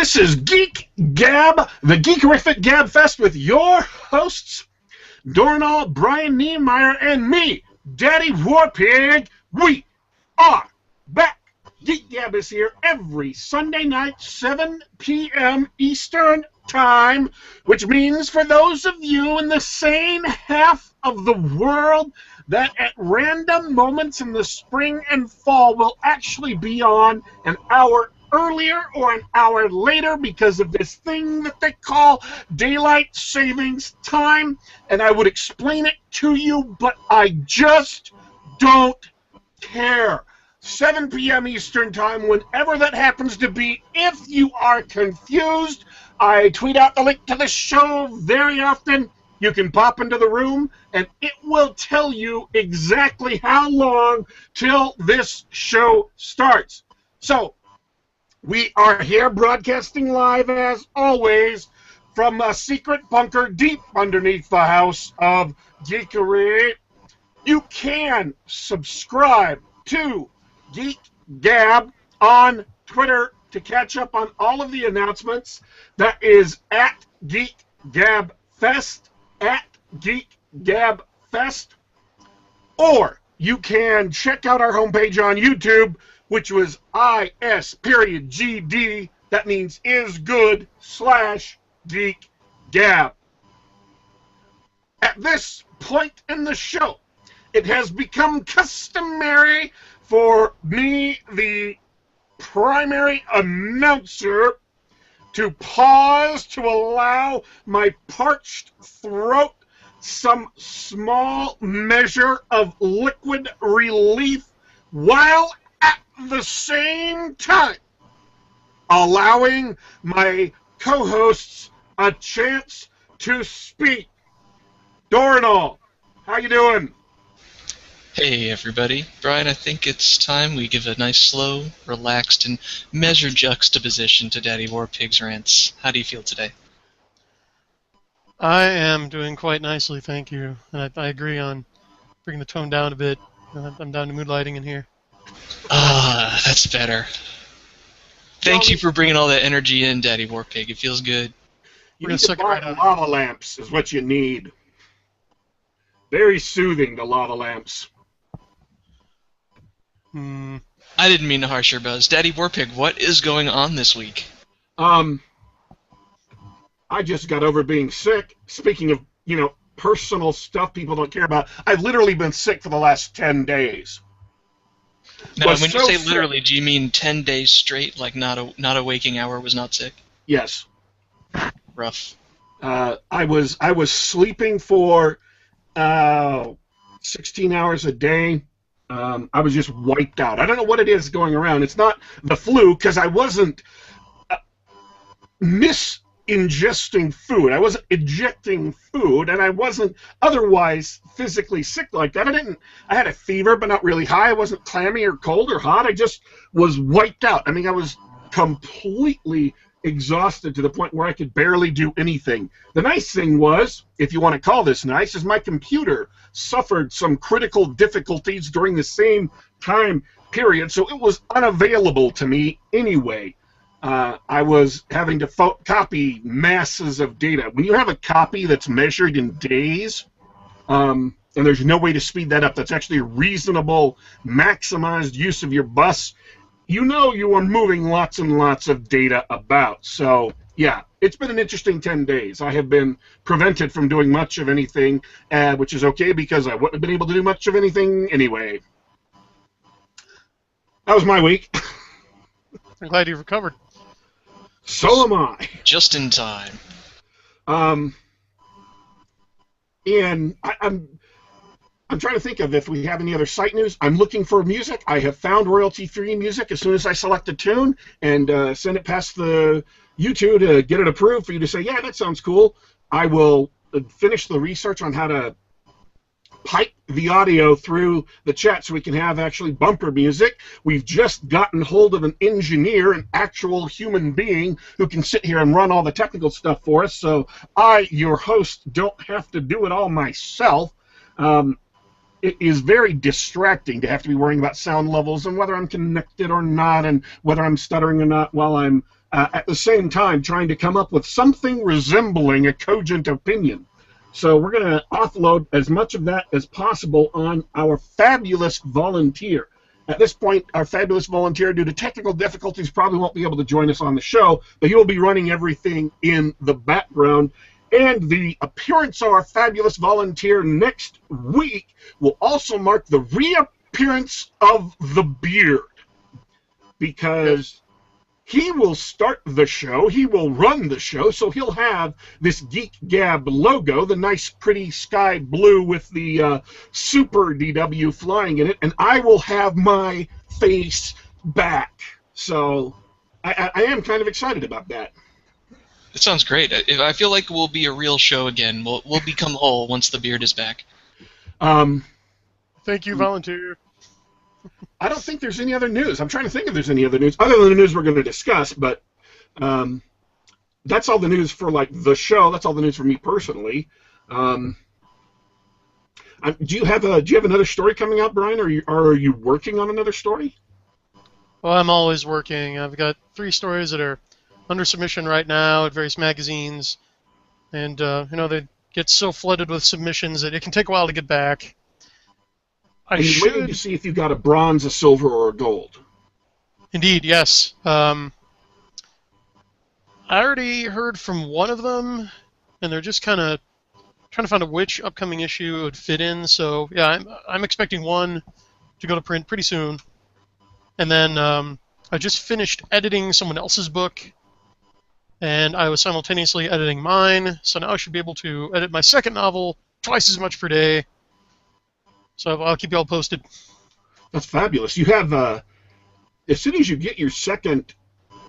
This is Geek Gab, the Geekerific Gab Fest with your hosts, Dornall, Brian Niemeyer, and me, Daddy Warpig. We are back. Geek Gab is here every Sunday night, 7 p.m. Eastern Time, which means for those of you in the sane half of the world that at random moments in the spring and fall will actually be on an hour earlier or an hour later because of this thing that they call daylight savings time, and I would explain it to you, but I just don't care. 7 p.m. Eastern Time, whenever that happens to be. If you are confused, I tweet out the link to the show very often. You can pop into the room, and it will tell you exactly how long till this show starts. So, we are here broadcasting live, as always, from a secret bunker deep underneath the house of geekery. You can subscribe to Geek Gab on Twitter to catch up on all of the announcements. That is at Geek Gab Fest, at Geek Gab Fest. Or you can check out our homepage on YouTube, which was is.gd, that means is good, /Geek Gab. At this point in the show, it has become customary for me, the primary announcer, to pause to allow my parched throat some small measure of liquid relief, while at the same time allowing my co-hosts a chance to speak. Dornall, how you doing? Hey everybody, Brian, I think it's time we give a nice slow, relaxed, and measured juxtaposition to Daddy Warpig's rants. How do you feel today? I am doing quite nicely, thank you. And I agree on bringing the tone down a bit. I'm down to mood lighting in here. Ah, that's better. Thank you for bringing all that energy in, Daddy Warpig. It feels good. You need to buy lava lamps is what you need. Very soothing, the lava lamps. I didn't mean to harsh your buzz. Daddy Warpig, what is going on this week? I just got over being sick. Speaking of, personal stuff people don't care about, I've literally been sick for the last 10 days. Now, when you say literally, do you mean 10 days straight, like not a waking hour was not sick? Yes. Rough. I was sleeping for 16 hours a day. I was just wiped out. I don't know what it is going around. It's not the flu, because I wasn't misingesting food. I wasn't ejecting food, and I wasn't otherwise physically sick like that. I had a fever, but not really high. I wasn't clammy or cold or hot. I just was wiped out. I mean, I was completely exhausted to the point where I could barely do anything. The nice thing was, if you want to call this nice, is my computer suffered some critical difficulties during the same time period, so it was unavailable to me anyway. I was having to copy masses of data. When you have a copy that's measured in days, and there's no way to speed that up, that's actually a reasonable, maximized use of your bus, you know you are moving lots and lots of data about. So, yeah, it's been an interesting 10 days. I have been prevented from doing much of anything, which is okay because I wouldn't have been able to do much of anything anyway. That was my week. I'm glad you've recovered. So am I. Just in time. And I'm trying to think of if we have any other site news. I'm looking for music. I have found royalty-free music as soon as I select a tune and send it past the YouTube to get it approved for you to say, yeah, that sounds cool. I will finish the research on how to pipe the audio through the chat so we can have actually bumper music. We've just gotten hold of an engineer, an actual human being, who can sit here and run all the technical stuff for us, so I, your host, don't have to do it all myself. It is very distracting to have to be worrying about sound levels and whether I'm connected or not and whether I'm stuttering or not while I'm at the same time trying to come up with something resembling a cogent opinion. So we're going to offload as much of that as possible on our fabulous volunteer. At this point, our fabulous volunteer, due to technical difficulties, probably won't be able to join us on the show, but he will be running everything in the background. And the appearance of our fabulous volunteer next week will also mark the reappearance of the beard, because he will start the show, he will run the show, so he'll have this Geek Gab logo, the nice pretty sky blue with the super DW flying in it, and I will have my face back. So I am kind of excited about that. It sounds great. I feel like we'll be a real show again. We'll become whole once the beard is back. Thank you, volunteer. I don't think there's any other news. I'm trying to think if there's any other news other than the news we're going to discuss, but that's all the news for like the show. That's all the news for me personally. Do you have another story coming out, Brian? Or are you working on another story? Well, I'm always working. I've got 3 stories that are under submission right now at various magazines, and they get so flooded with submissions that it can take a while to get back. And you're waiting to see if you got a bronze, a silver, or a gold. Indeed, yes. I already heard from one of them, and they're just kind of trying to find out which upcoming issue it would fit in. So, yeah, I'm expecting one to go to print pretty soon. And then I just finished editing someone else's book, and I was simultaneously editing mine. So now I should be able to edit my second novel twice as much per day. So I'll keep you all posted. That's fabulous. You have, as soon as you get your second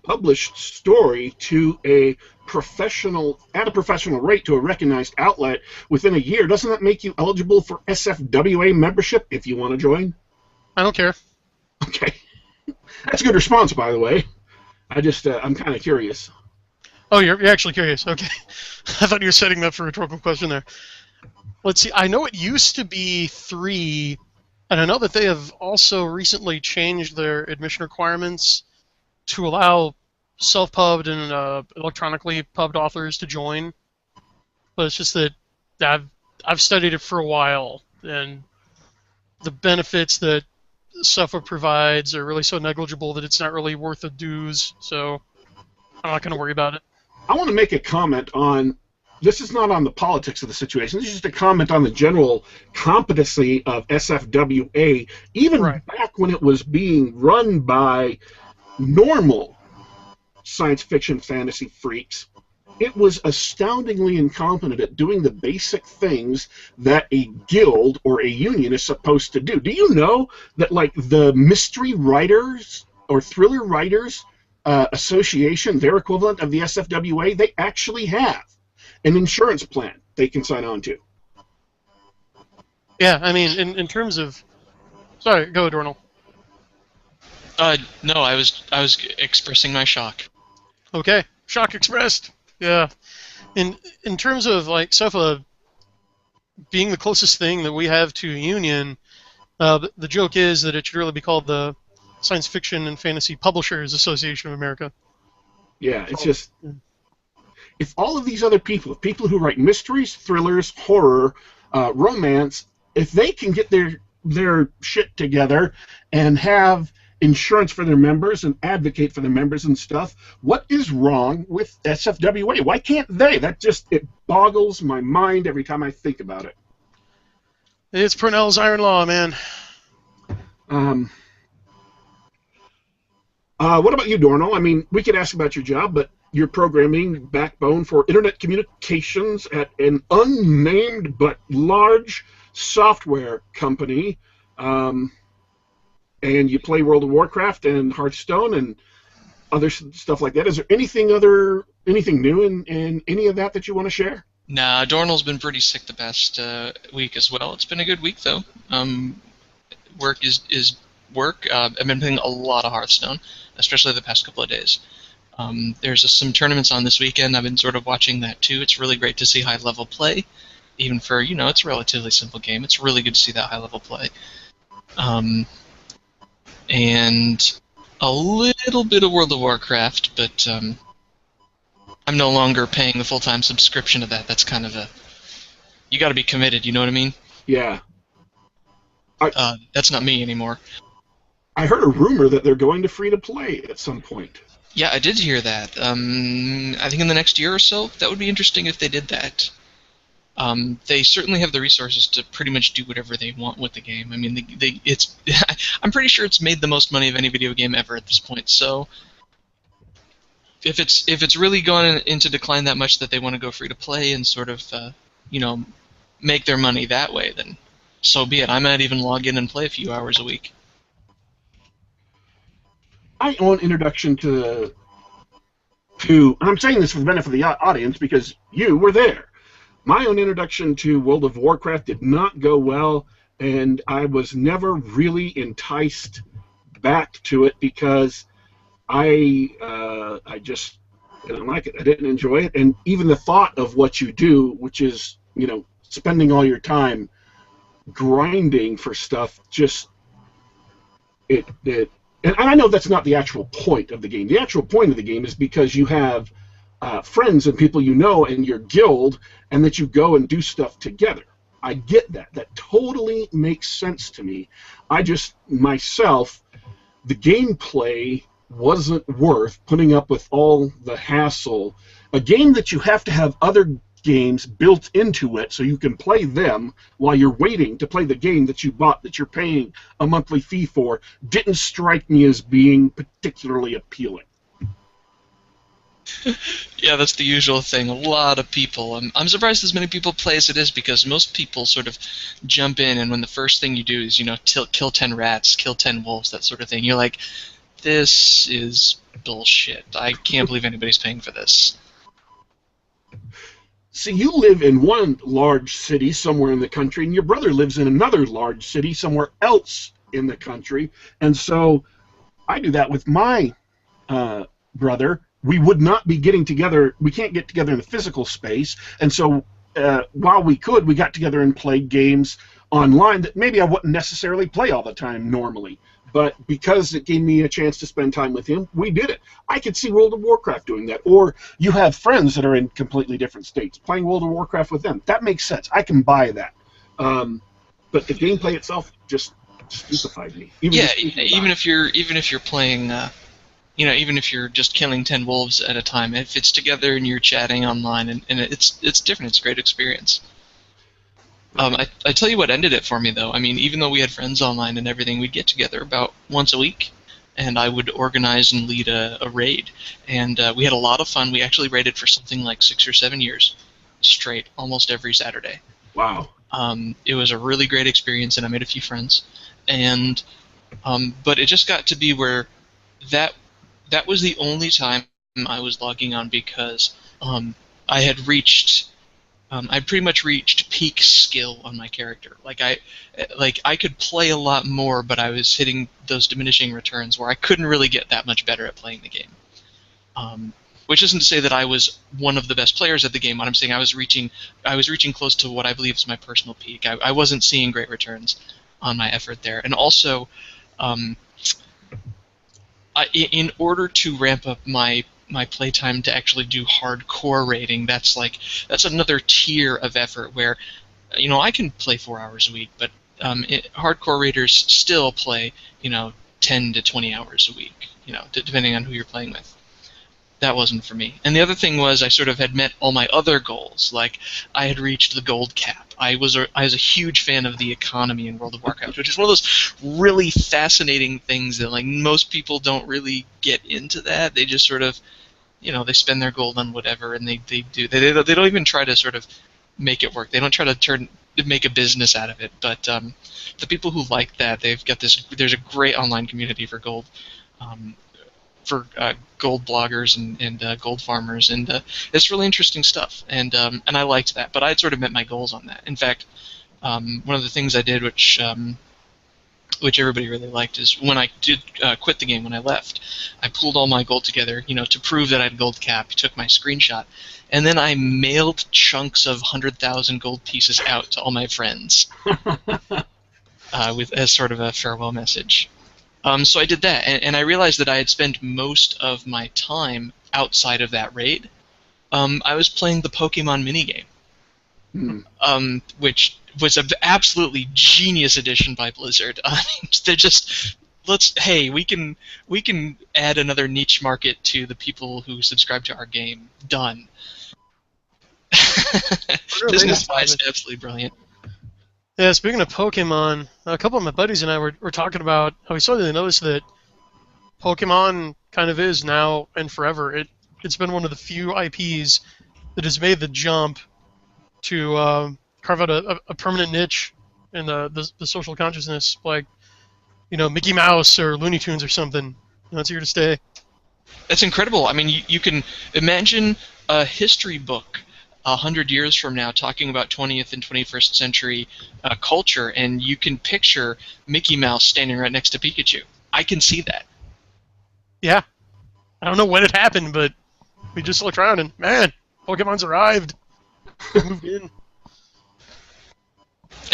published story to a professional rate to a recognized outlet within a year, doesn't that make you eligible for SFWA membership if you want to join? I don't care. Okay. That's a good response, by the way. I'm kind of curious. Oh, you're actually curious. Okay. I thought you were setting that for a rhetorical question there. Let's see, I know it used to be 3, and I know that they have also recently changed their admission requirements to allow self-pubbed and electronically pubbed authors to join. But it's just that I've studied it for a while, and the benefits that software provides are really so negligible that it's not really worth the dues, so I'm not going to worry about it. I want to make a comment on... This is not on the politics of the situation. This is just a comment on the general competency of SFWA. Even back when it was being run by normal science fiction fantasy freaks, it was astoundingly incompetent at doing the basic things that a guild or a union is supposed to do. Do you know that, like, the mystery writers or thriller writers association, their equivalent of the SFWA, they actually have an insurance plan they can sign on to? Yeah, I mean, in terms of... Sorry, go, Dornell. No, I was expressing my shock. Okay, shock expressed. Yeah. In terms of, like, SOFA being the closest thing that we have to a union, the joke is that it should really be called the Science Fiction and Fantasy Publishers Association of America. Yeah, it's just... If all of these other people who write mysteries, thrillers, horror, romance, if they can get their shit together and have insurance for their members and advocate for their members and stuff, what is wrong with SFWA? Why can't they? It boggles my mind every time I think about it. It's Purnell's Iron Law, man. What about you, Dornell? I mean, we could ask about your job, but you're programming backbone for internet communications at an unnamed but large software company, and you play World of Warcraft and Hearthstone and other stuff like that. Is there anything new in any of that you want to share? Nah, Dornell's been pretty sick the past week as well. It's been a good week, though. Work is work. I've been playing a lot of Hearthstone, especially the past couple of days. There's some tournaments on this weekend. I've been sort of watching that too. It's really great to see high-level play, even for, it's a relatively simple game. It's really good to see that high-level play. And a little bit of World of Warcraft, but I'm no longer paying the full-time subscription to that. That's kind of a... You got to be committed, you know what I mean? Yeah. That's not me anymore. I heard a rumor that they're going to free-to-play at some point. Yeah, I did hear that. I think in the next year or so, that would be interesting if they did that. They certainly have the resources to pretty much do whatever they want with the game. I mean, it's I'm pretty sure it's made the most money of any video game ever at this point. So if it's really gone into decline that much that they want to go free to play and sort of make their money that way, then so be it. I might even log in and play a few hours a week. My own introduction to and I'm saying this for the benefit of the audience because you were there. My own introduction to World of Warcraft did not go well, and I was never really enticed back to it because I just didn't like it. I didn't enjoy it, and even the thought of what you do, which is spending all your time grinding for stuff, just it. And I know that's not the actual point of the game. The actual point of the game is because you have friends and people you know in your guild, and that you go and do stuff together. I get that. That totally makes sense to me. I just, myself, the gameplay wasn't worth putting up with all the hassle. A game that you have to have other games built into it so you can play them while you're waiting to play the game that you bought, that you're paying a monthly fee for, didn't strike me as being particularly appealing. Yeah, that's the usual thing. A lot of people. I'm surprised as many people play as it is because most people sort of jump in, and when the first thing you do is kill 10 rats, kill 10 wolves, that sort of thing, you're like, this is bullshit. I can't believe anybody's paying for this. See, you live in one large city somewhere in the country, and your brother lives in another large city somewhere else in the country. And so I do that with my brother. We would not be getting together. We can't get together in the physical space. And so while we could, we got together and played games online that maybe I wouldn't necessarily play all the time normally. But because it gave me a chance to spend time with him, we did it. I could see World of Warcraft doing that. Or you have friends that are in completely different states, playing World of Warcraft with them. That makes sense. I can buy that. But the gameplay itself just stupefied me. Even if you're playing, even if you're just killing 10 wolves at a time, if it's together and you're chatting online, and it's different. It's a great experience. I tell you what ended it for me, though. I mean, even though we had friends online and everything, we'd get together about once a week, and I would organize and lead a raid. And we had a lot of fun. We actually raided for something like 6 or 7 years straight, almost every Saturday. Wow. It was a really great experience, and I made a few friends. And but it just got to be where that was the only time I was logging on because I had reached... I pretty much reached peak skill on my character. I could play a lot more, but I was hitting those diminishing returns where I couldn't really get that much better at playing the game. Which isn't to say that I was one of the best players at the game. What I'm saying, I was reaching close to what I believe is my personal peak. I wasn't seeing great returns on my effort there, and also, in order to ramp up my playtime to actually do hardcore raiding, that's another tier of effort where, I can play 4 hours a week, but hardcore raiders still play, 10 to 20 hours a week, depending on who you're playing with. That wasn't for me. And the other thing was I sort of had met all my other goals. Like, I had reached the gold cap. I was a huge fan of the economy in World of Warcraft, which is one of those really fascinating things that, like, most people don't really get into that. They just sort of, they spend their gold on whatever, and they don't even try to sort of make it work. They don't try to make a business out of it. But the people who like that, they've got this. There's a great online community for gold. Gold bloggers and gold farmers, and it's really interesting stuff, and I liked that, but I had sort of met my goals on that. In fact, one of the things I did, which everybody really liked, is when I did quit the game, when I left, I pulled all my gold together, to prove that I had gold cap, took my screenshot, and then I mailed chunks of 100,000 gold pieces out to all my friends as sort of a farewell message. So I did that, and I realized that I had spent most of my time outside of that raid. I was playing the Pokemon minigame, which was an absolutely genius addition by Blizzard. They're just we can add another niche market to the people who subscribe to our game. Done. Business-wise, absolutely brilliant. Yeah, speaking of Pokemon, a couple of my buddies and I were talking about how we suddenly noticed that Pokemon kind of is now and forever. It's been one of the few IPs that has made the jump to carve out a permanent niche in the social consciousness, like, you know, Mickey Mouse or Looney Tunes or something. You know, it's here to stay. That's incredible. I mean, you can imagine a history book 100 years from now talking about 20th and 21st century culture, and you can picture Mickey Mouse standing right next to Pikachu. I can see that. Yeah. I don't know when it happened, but we just looked around and, man, Pokemon's arrived. Moved in.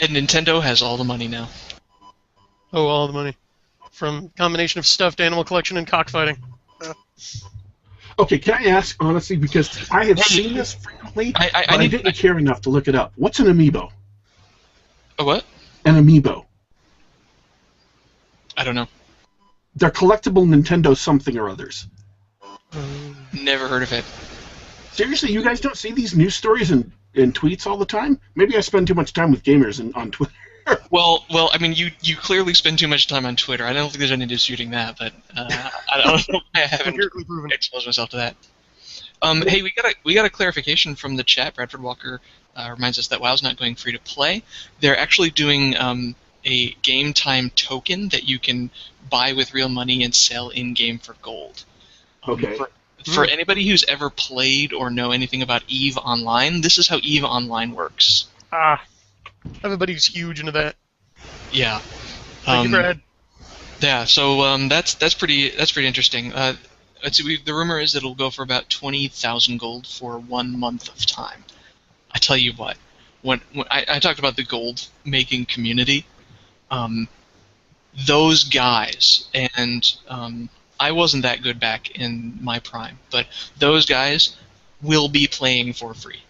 And Nintendo has all the money now. Oh, all the money. From combination of stuffed animal collection and cockfighting. Okay, can I ask honestly, because I have seen this frequently, but I didn't care enough to look it up. What's an amiibo? A what? An amiibo. I don't know. They're collectible Nintendo something or others. Never heard of it. Seriously, you guys don't see these news stories and tweets all the time? Maybe I spend too much time with gamers on Twitter. Well, I mean, you clearly spend too much time on Twitter. I don't think there's any disputing that, but I don't know. I haven't exposed myself to that. Hey, we got a clarification from the chat. Bradford Walker reminds us that WoW's not going free to play. They're actually doing a game time token that you can buy with real money and sell in game for gold. Okay. For anybody who's ever played or know anything about EVE Online, this is how EVE Online works. Everybody's huge into that. Yeah. Thank you, Brad. Yeah. So that's pretty interesting. The rumor is that it'll go for about 20,000 gold for 1 month of time. I tell you what, when I talked about the gold making community, those guys, and I wasn't that good back in my prime, but those guys will be playing for free.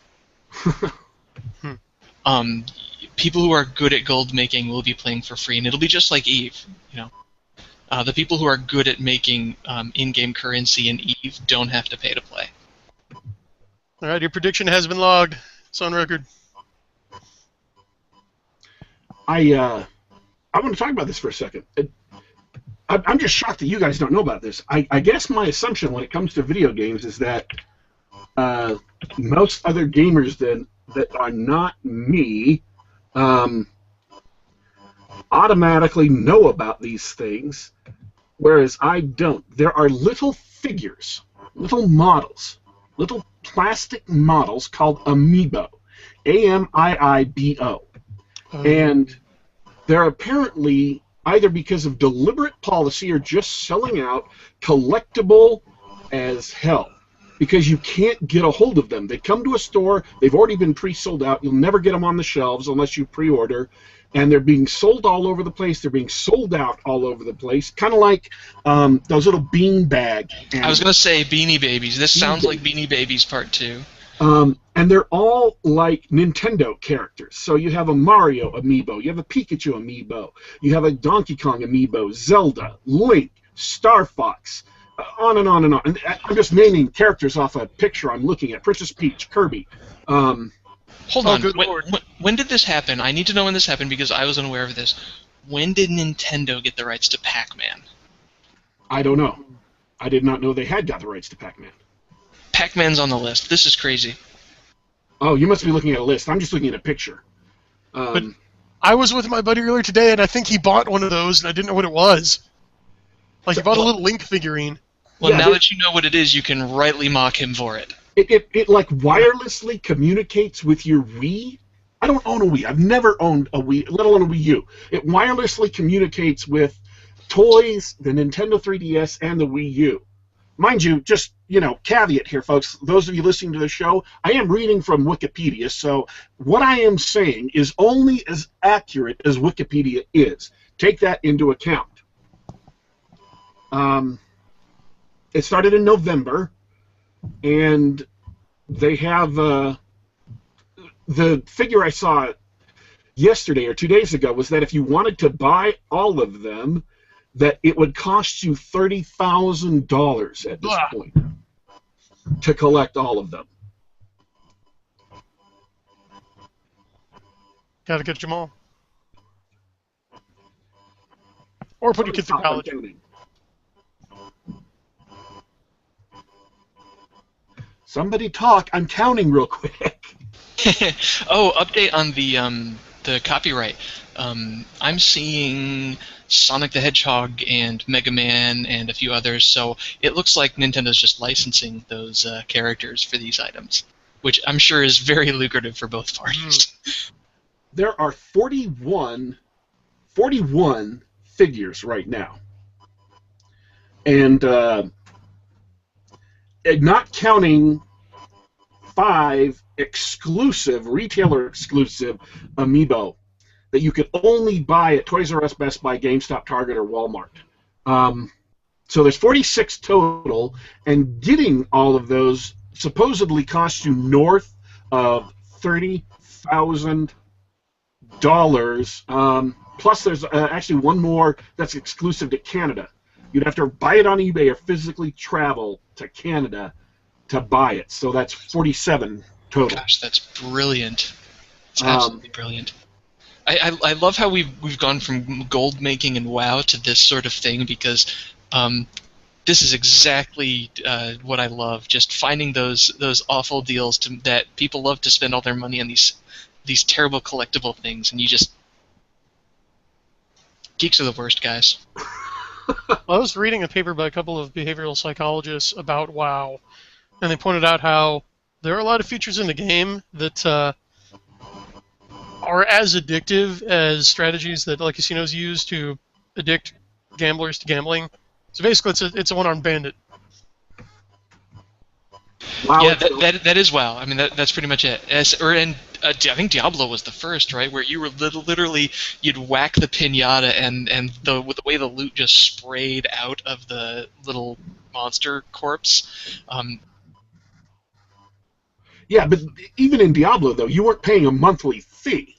People who are good at gold making will be playing for free, and it'll be just like EVE. You know, the people who are good at making in-game currency in EVE don't have to pay to play. All right, your prediction has been logged. It's on record. I want to talk about this for a second. I'm just shocked that you guys don't know about this. I guess my assumption when it comes to video games is that most other gamers that are not me automatically know about these things, whereas I don't. There are little figures, little models, little plastic models called Amiibo, A-M-I-I-B-O. And they're apparently, either because of deliberate policy or just selling out, collectible as hell. Because you can't get a hold of them. They come to a store, they've already been pre-sold out, you'll never get them on the shelves unless you pre-order, and they're being sold all over the place, they're being sold out all over the place, kind of like those little bean bag. I was going to say Beanie Babies. This sounds like Beanie Babies Part 2. And they're all like Nintendo characters. So you have a Mario amiibo, you have a Pikachu amiibo, you have a Donkey Kong amiibo, Zelda, Link, Star Fox, on and on and on. And I'm just naming characters off a picture I'm looking at. Princess Peach, Kirby. Hold on. When did this happen? I need to know when this happened because I was unaware of this. When did Nintendo get the rights to Pac-Man? I don't know. I did not know they had got the rights to Pac-Man. Pac-Man's on the list. This is crazy. Oh, you must be looking at a list. I'm just looking at a picture. But I was with my buddy earlier today, and I think he bought one of those, and I didn't know what it was. Like, he bought a little Link figurine. Well, yeah, now that you know what it is, you can rightly mock him for it. It like wirelessly communicates with your Wii. I don't own a Wii. I've never owned a Wii, let alone a Wii U. It wirelessly communicates with toys, the Nintendo 3DS, and the Wii U. Mind you, just, caveat here, folks. Those of you listening to the show, I am reading from Wikipedia, so what I am saying is only as accurate as Wikipedia is. Take that into account. It started in November, and they have the figure I saw yesterday or 2 days ago was that if you wanted to buy all of them, that it would cost you $30,000 at this point to collect all of them. Gotta get them all. Or put your kid through college. Somebody talk. I'm counting real quick. Oh, update on the copyright. I'm seeing Sonic the Hedgehog and Mega Man and a few others, so it looks like Nintendo's just licensing those characters for these items, which I'm sure is very lucrative for both parties. There are 41 figures right now. And not counting 5 exclusive, retailer-exclusive Amiibo that you could only buy at Toys R Us, Best Buy, GameStop, Target, or Walmart. So there's 46 total, and getting all of those supposedly costs you north of $30,000. Plus, there's actually one more that's exclusive to Canada. You'd have to buy it on eBay or physically travel to Canada to buy it. So that's 47 total. Gosh, that's brilliant. It's absolutely brilliant. I love how we've gone from gold making and WoW to this sort of thing, because this is exactly what I love. Just finding those awful deals that people love to spend all their money on these terrible collectible things, and you just geeks are the worst, guys. Well, I was reading a paper by a couple of behavioral psychologists about WoW, and they pointed out how there are a lot of features in the game that are as addictive as strategies that like casinos use to addict gamblers to gambling. So basically, it's a one-armed bandit. Wow. Yeah, that is WoW. I mean, that's pretty much it. I think Diablo was the first, right, where you were literally you'd whack the pinata and the way the loot just sprayed out of the little monster corpse. Yeah, but even in Diablo, though, you weren't paying a monthly fee.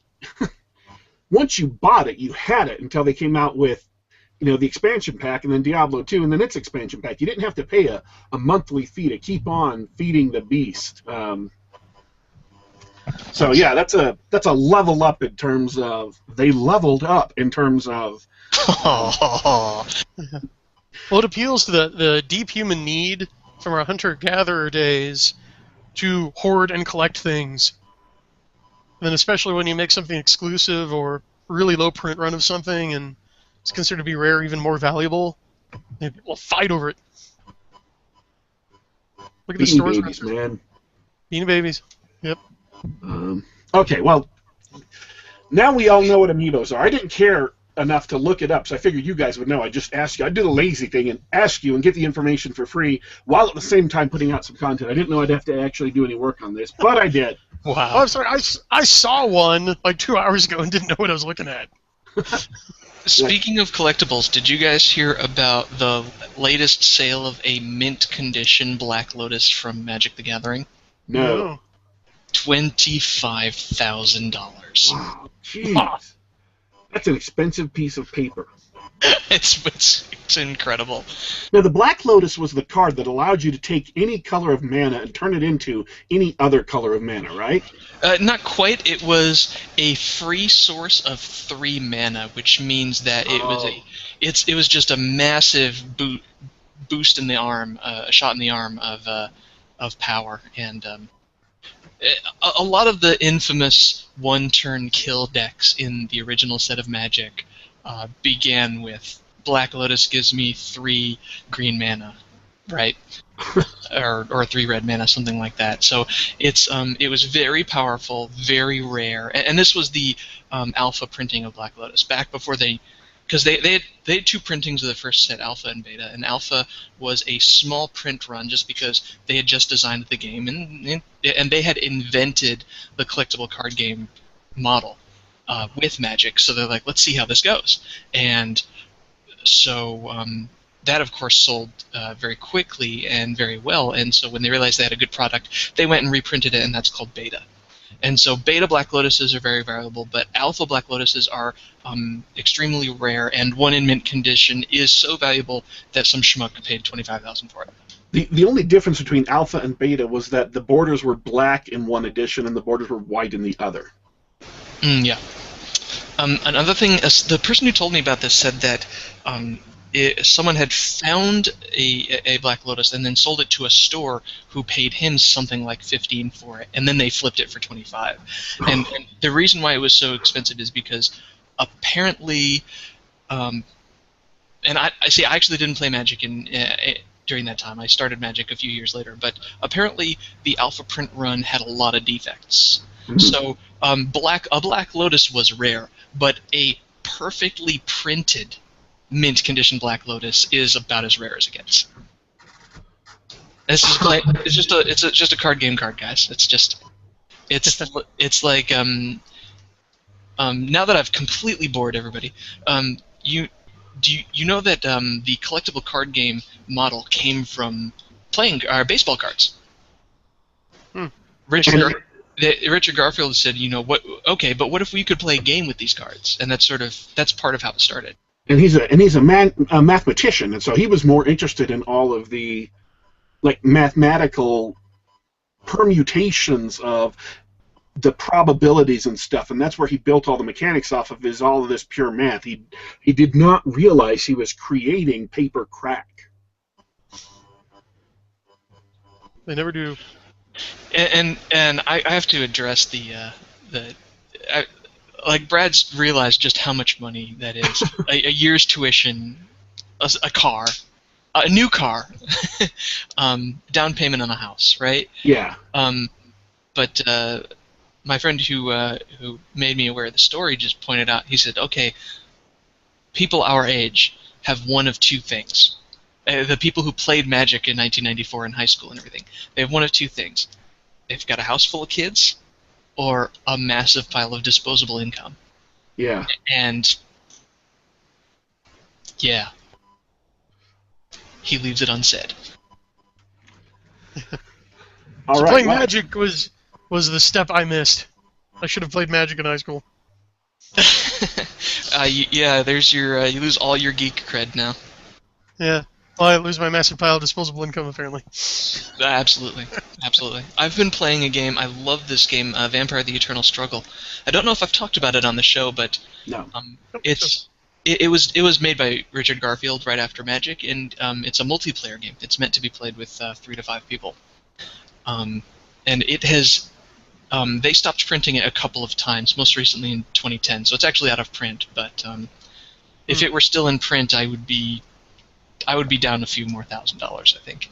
Once you bought it, you had it until they came out with, the expansion pack, and then Diablo 2, and then its expansion pack. You didn't have to pay a monthly fee to keep on feeding the beast. So yeah, that's a level up in terms of they leveled up in terms of. Well, it appeals to the deep human need from our hunter-gatherer days to hoard and collect things. And then especially when you make something exclusive or really low print run of something and it's considered to be rare, even more valuable, people fight over it. Look at the stores. Beanie Babies, man. Beanie Babies. Yep. Okay, well, now we all know what Amiibos are. I didn't care enough to look it up, so I figured you guys would know. I'd just ask you. I'd do the lazy thing and ask you and get the information for free while at the same time putting out some content. I didn't know I'd have to actually do any work on this, but I did. Wow. Oh, I'm sorry. I saw one like 2 hours ago and didn't know what I was looking at. Speaking of collectibles, did you guys hear about the latest sale of a mint condition Black Lotus from Magic the Gathering? No. $25,000. Wow, jeez. That's an expensive piece of paper. It's incredible. Now, the Black Lotus was the card that allowed you to take any color of mana and turn it into any other color of mana, right? Not quite. It was a free source of 3 mana, which means that it was just a massive boost in the arm, a shot in the arm of power, and a lot of the infamous one-turn kill decks in the original set of Magic began with Black Lotus gives me 3 green mana, right? or 3 red mana, something like that. So it was very powerful, very rare, and this was the alpha printing of Black Lotus back before because they had 2 printings of the first set, Alpha and Beta, and Alpha was a small print run just because they had just designed the game and they had invented the collectible card game model with Magic, so they're like, let's see how this goes. And so that, of course, sold very quickly and very well. And so when they realized they had a good product, they went and reprinted it, and that's called Beta. And so Beta Black Lotuses are very valuable, but Alpha Black Lotuses are extremely rare, and one in mint condition is so valuable that some schmuck paid $25,000 for it. The only difference between Alpha and Beta was that the borders were black in one edition and the borders were white in the other. Yeah. Another thing, the person who told me about this said that someone had found a Black Lotus and then sold it to a store who paid him something like $15 for it, and then they flipped it for $25. And the reason why it was so expensive is because apparently, and I actually didn't play Magic during that time. I started Magic a few years later, but apparently the Alpha print run had a lot of defects. So a Black Lotus was rare, but a perfectly printed mint condition Black Lotus is about as rare as it gets. It's just a card game, guys. It's like now that I've completely bored everybody, you know that the collectible card game model came from playing baseball cards? Richard Garfield said, what? Okay, but what if we could play a game with these cards? And that's part of how it started. And he's a mathematician, and so he was more interested in all of the mathematical permutations of the probabilities and stuff, and that's where he built all the mechanics off of all of this pure math. He did not realize he was creating paper crack. They never do. And I have to address like Brad's realized just how much money that is. a year's tuition, a car, a new car, down payment on a house, right? Yeah. But my friend who made me aware of the story just pointed out, he said, okay, people our age have one of two things. The people who played Magic in 1994 in high school and everything, they have one of two things. They've got a house full of kids or a massive pile of disposable income. Yeah. And, yeah, he leaves it unsaid. So playing Magic was the step I missed. I should have played Magic in high school. Yeah, there's your you lose all your geek cred now. Yeah. Well, I lose my massive pile of disposable income, apparently. Absolutely. Absolutely. I've been playing a game. I love this game, Vampire: The Eternal Struggle. I don't know if I've talked about it on the show, but no. It was made by Richard Garfield right after Magic, and it's a multiplayer game. It's meant to be played with 3 to 5 people. And it has... they stopped printing it a couple of times, most recently in 2010, so it's actually out of print, but if it were still in print, I would be down a few more $1,000s, I think.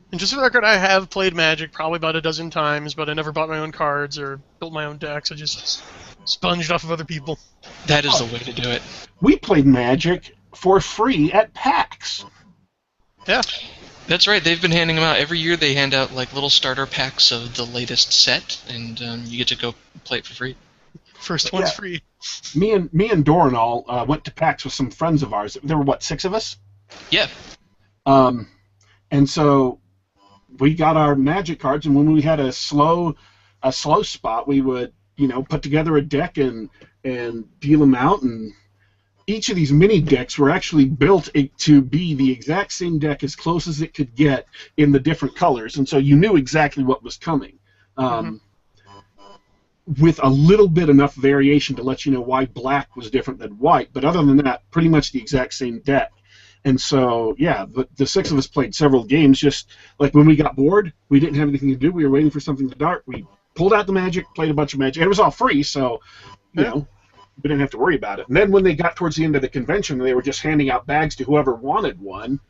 And just for the record, I have played Magic probably about a dozen times, but I never bought my own cards or built my own decks. I just sponged off of other people. That is the way to do it. We played Magic for free at PAX. Yeah. That's right. They've been handing them out. Every year they hand out like little starter packs of the latest set, and you get to go play it for free. First one's free. Me and Doranal went to PAX with some friends of ours. There were, 6 of us? Yeah. And so we got our Magic cards, and when we had a slow spot, we would, put together a deck and deal them out. And each of these mini decks were actually built to be the exact same deck as close as it could get in the different colors, and so you knew exactly what was coming. With a little bit enough variation to let you know why black was different than white, but other than that, pretty much the exact same deck. And so, yeah, the 6 of us played several games. Just like when we got bored, we didn't have anything to do. We were waiting for something to start. We pulled out the Magic, played a bunch of Magic. And it was all free, so you know, we didn't have to worry about it. And then when they got towards the end of the convention, they were just handing out bags to whoever wanted one.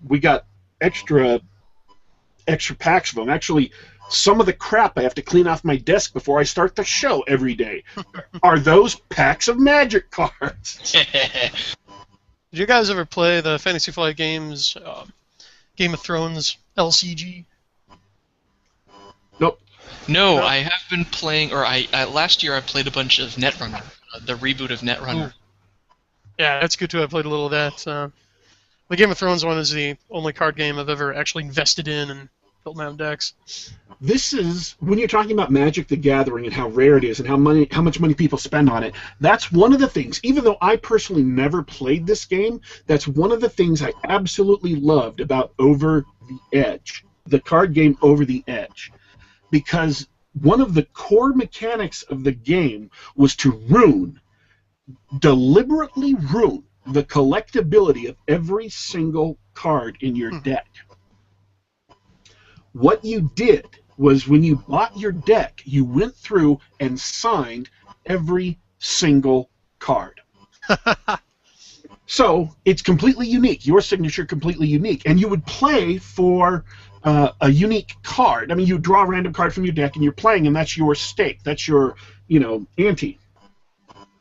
We got extra packs of them. Actually, some of the crap I have to clean off my desk before I start the show every day are those packs of Magic cards. Did you guys ever play the Fantasy Flight Games Game of Thrones LCG? Nope. No, I have been playing, or last year I played a bunch of Netrunner, the reboot of Netrunner. Ooh. Yeah, that's good too. I played a little of that. The Game of Thrones one is the only card game I've ever actually invested in and built my own decks. This is when you're talking about Magic the Gathering and how rare it is and how much money people spend on it. That's one of the things. Even though I personally never played this game, that's one of the things I absolutely loved about Over the Edge, the card game Over the Edge, because one of the core mechanics of the game was to deliberately ruin the collectability of every single card in your deck. What you did was when you bought your deck, you went through and signed every single card. So it's completely unique. Your signature completely unique. And you would play for a unique card. I mean, you draw a random card from your deck and you're playing, and that's your stake. That's your, ante.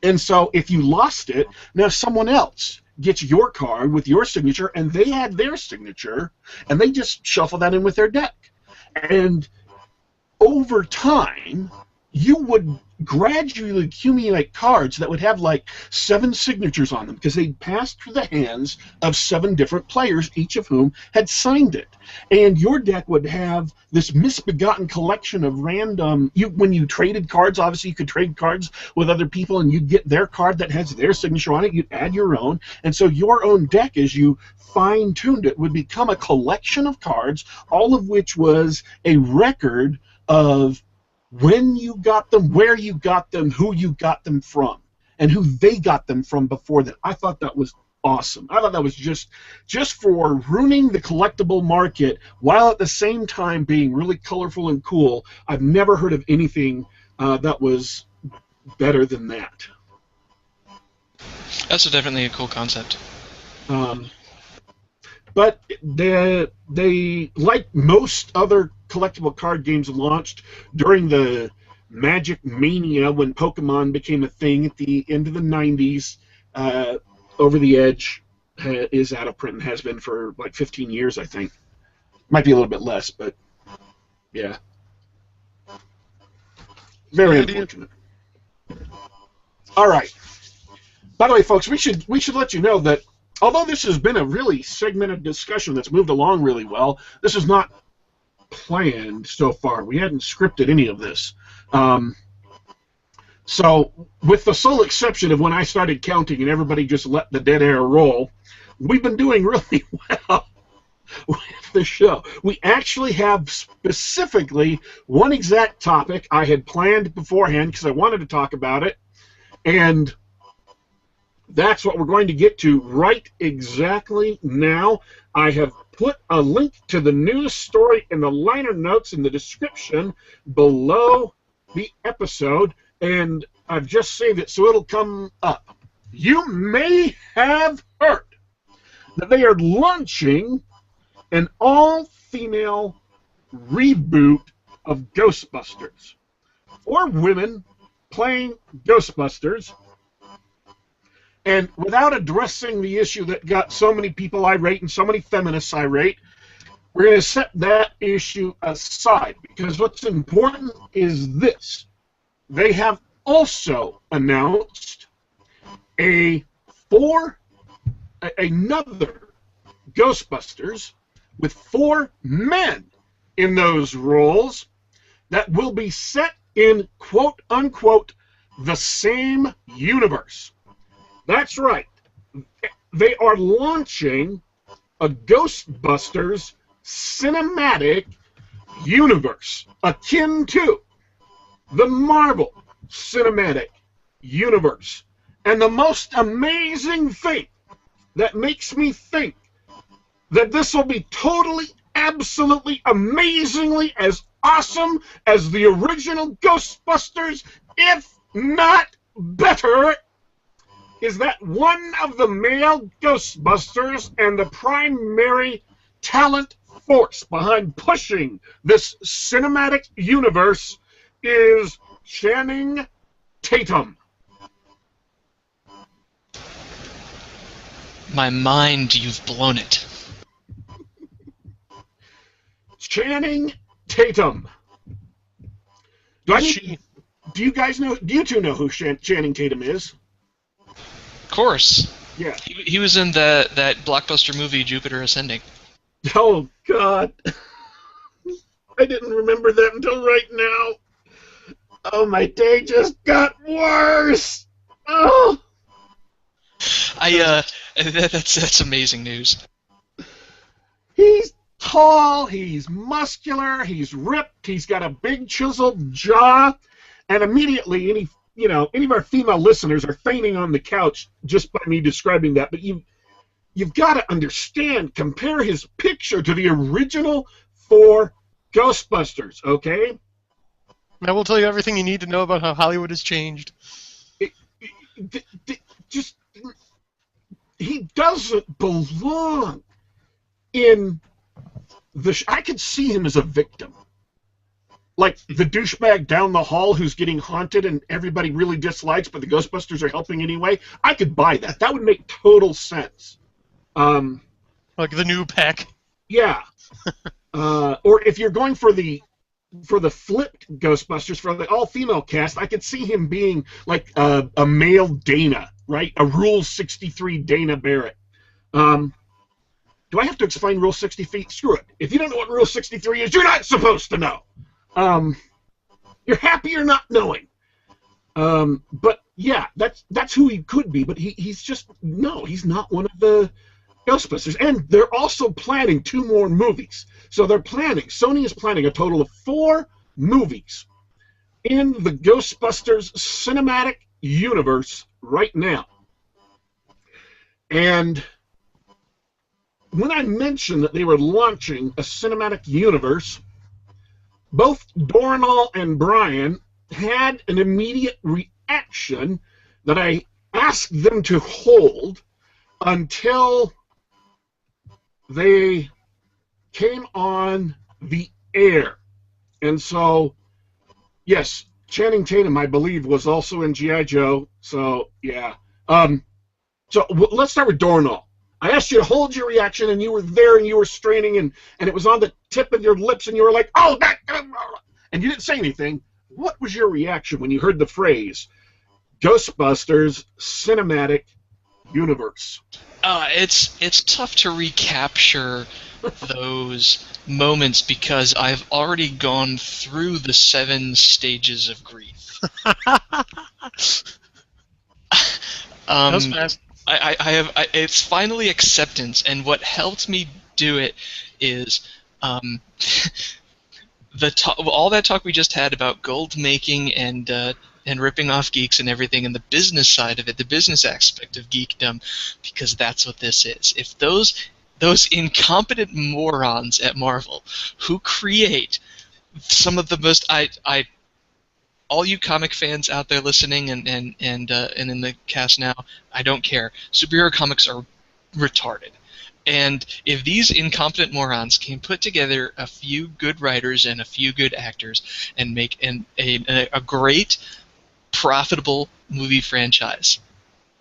And so if you lost it, now someone else gets your card with your signature, and they had their signature, and they just shuffle that in with their deck. And over time, you would gradually accumulate cards that would have like 7 signatures on them because they passed through the hands of 7 different players, each of whom had signed it. And your deck would have this misbegotten collection of random... when you traded cards, obviously you could trade cards with other people, and you'd get their card that has their signature on it. You'd add your own. And so your own deck, as you fine-tuned it, would become a collection of cards, all of which was a record of when you got them, where you got them, who you got them from, and who they got them from before that. I thought that was awesome. I thought that was just for ruining the collectible market while at the same time being really colorful and cool. I've never heard of anything that was better than that. That's definitely a cool concept. But they, like most other collectible card games launched during the Magic Mania when Pokemon became a thing at the end of the 90s, Over the Edge is out of print and has been for like 15 years, I think. Might be a little bit less, but yeah. Very unfortunate. All right. By the way, folks, we should let you know that although this has been a really segmented discussion that's moved along really well, this is not planned so far. We hadn't scripted any of this. So, with the sole exception of when I started counting and everybody just let the dead air roll, we've been doing really well with the show. We actually have specifically one exact topic I had planned beforehand because I wanted to talk about it, and that's what we're going to get to right exactly now. I have put a link to the news story in the liner notes in the description below the episode, and I've just saved it so it'll come up. You may have heard that they are launching an all-female reboot of Ghostbusters. 4 women playing Ghostbusters. And without addressing the issue that got so many people irate and so many feminists irate, we're going to set that issue aside, because what's important is this. They have also announced another Ghostbusters with 4 men in those roles that will be set in quote-unquote the same universe. That's right. They are launching a Ghostbusters cinematic universe akin to the Marvel Cinematic Universe. And the most amazing thing that makes me think that this will be totally, absolutely, amazingly as awesome as the original Ghostbusters, if not better, is that one of the male Ghostbusters and the primary talent force behind pushing this cinematic universe is Channing Tatum. My mind, you've blown it. Channing Tatum. Do you guys know? Do you two know who Channing Tatum is? Of course. Yeah. He was in that blockbuster movie Jupiter Ascending. Oh, God. I didn't remember that until right now. Oh, my day just got worse. Oh. That's amazing news. He's tall, he's muscular, he's ripped, he's got a big chiseled jaw, and immediately any of our female listeners are fainting on the couch just by me describing that. But you've got to understand, compare his picture to the original 4 Ghostbusters, okay? I will tell you everything you need to know about how Hollywood has changed. Just he doesn't belong in the. I could see him as a victim, like the douchebag down the hall who's getting haunted and everybody really dislikes, but the Ghostbusters are helping anyway. I could buy that. That would make total sense. Like the new Peck. Yeah. Or if you're going for the flipped Ghostbusters, for the all-female cast, I could see him being like a male Dana, right? A Rule 63 Dana Barrett. Do I have to explain Rule 63? Screw it. If you don't know what Rule 63 is, you're not supposed to know. You're happy you're not knowing. But yeah, that's who he could be. But he's just he's not one of the Ghostbusters. And they're also planning 2 more movies. So Sony is planning a total of 4 movies in the Ghostbusters cinematic universe right now. And when I mentioned that they were launching a cinematic universe, both Dornall and Brian had an immediate reaction that I asked them to hold until they came on the air. And so, yes, Channing Tatum, I believe, was also in G.I. Joe. So, yeah. Let's start with Dornall. I asked you to hold your reaction, and you were there, and you were straining, and it was on the tip of your lips, and you were like, oh, that... And you didn't say anything. What was your reaction when you heard the phrase, Ghostbusters Cinematic Universe? It's tough to recapture those moments because I've already gone through the 7 stages of grief. That was fast. It's finally acceptance, and what helped me do it is all that talk we just had about gold making and ripping off geeks and everything, and the business side of it, the business aspect of geekdom, because that's what this is. If those incompetent morons at Marvel who create some of the most all you comic fans out there listening and in the cast now, I don't care. Superhero comics are retarded. And if these incompetent morons can put together a few good writers and a few good actors and make a great, profitable movie franchise,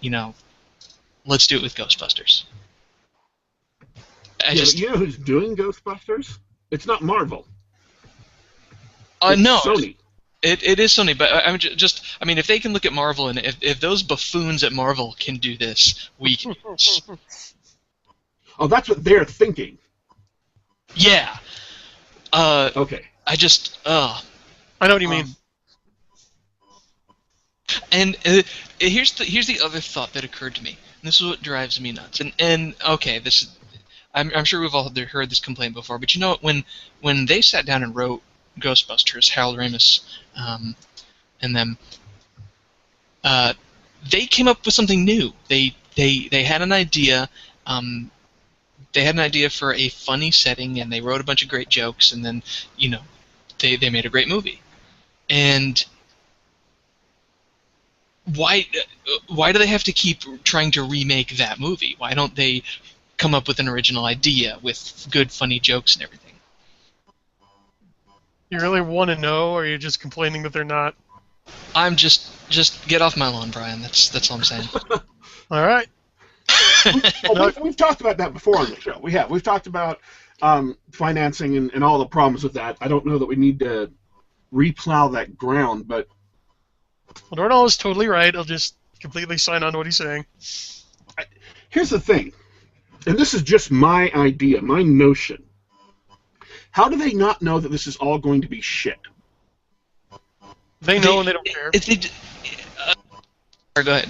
let's do it with Ghostbusters. You know who's doing Ghostbusters? It's not Marvel. No. Sony. It is Sony, but I mean, if they can look at Marvel and if those buffoons at Marvel can do this, we can. Oh, that's what they're thinking. Yeah. Okay. I know what you mean. And here's the other thought that occurred to me. And this is what drives me nuts. And okay, I'm sure we've all heard this complaint before, but you know what? When they sat down and wrote Ghostbusters, Harold Ramis, and them, they came up with something new. They had an idea. They had an idea for a funny setting, and they wrote a bunch of great jokes, and then they made a great movie. And why do they have to keep trying to remake that movie? Why don't they come up with an original idea with good, funny jokes and everything? You really want to know, or are you just complaining that they're not? I'm just get off my lawn, Brian. That's all I'm saying. All right. We've talked about that before on the show. We've talked about financing and all the problems with that. I don't know that we need to replow that ground, but Well, Dornall is totally right. I'll just completely sign on to what he's saying. Here's the thing, and this is just my idea, my notion. How do they not know that this is all going to be shit? They know and they don't care. Go ahead.